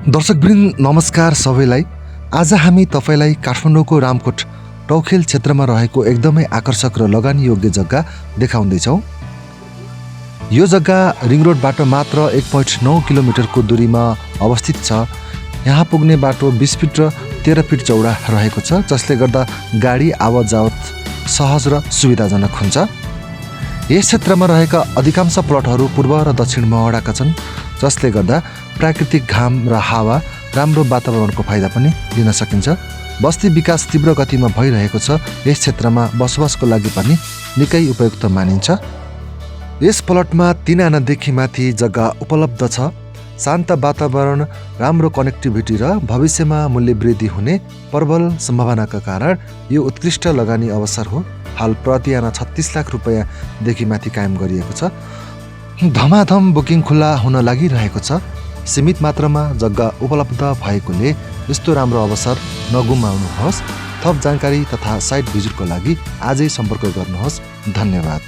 दर्शकवृन्द नमस्कार सबैलाई। आज हामी तपाईलाई काठमाडौँको रामकोट टौखेल क्षेत्रमा रहेको एकदमै आकर्षक र लगानी योग्य जग्गा देखाउँदैछौँ। यो जग्गा रिङ रोडबाट मात्र 1.9 किलोमिटरको दूरीमा अवस्थित छ। यहाँ पुग्ने बाटो 20 फिट र 13 फिट चौडा रहेको छ, जसले गर्दा गाडी आवत जावत सहज र सुविधाजनक हुन्छ। यस क्षेत्रमा रहेका अधिकांश प्लटहरू पूर्व र दक्षिण मोहडाका छन्, जसले गर्दा प्राकृतिक घाम र हावा राम्रो वातावरणको फाइदा पनि लिन सकिन्छ। बस्ती विकास तीव्र गतिमा भइरहेको छ। यस क्षेत्रमा बसोबासको लागि पनि निकै उपयुक्त मानिन्छ। यस प्लटमा 3 आनादेखि माथि जग्गा उपलब्ध छ। शान्त वातावरण, राम्रो कनेक्टिभिटी र भविष्यमा मूल्य वृद्धि हुने प्रबल सम्भावनाका कारण यो उत्कृष्ट लगानी अवसर हो। हाल प्रति आना 36 लाख रुपैयाँदेखि माथि कायम गरिएको छ। धमाधम बुकिङ खुल्ला हुन लागिरहेको छ। सीमित मात्रामा जग्गा उपलब्ध भएकोले यस्तो राम्रो अवसर नगुमाउनुहोस्। थप जानकारी तथा साइट भिजिटको लागि आजै सम्पर्क गर्नुहोस्। धन्यवाद।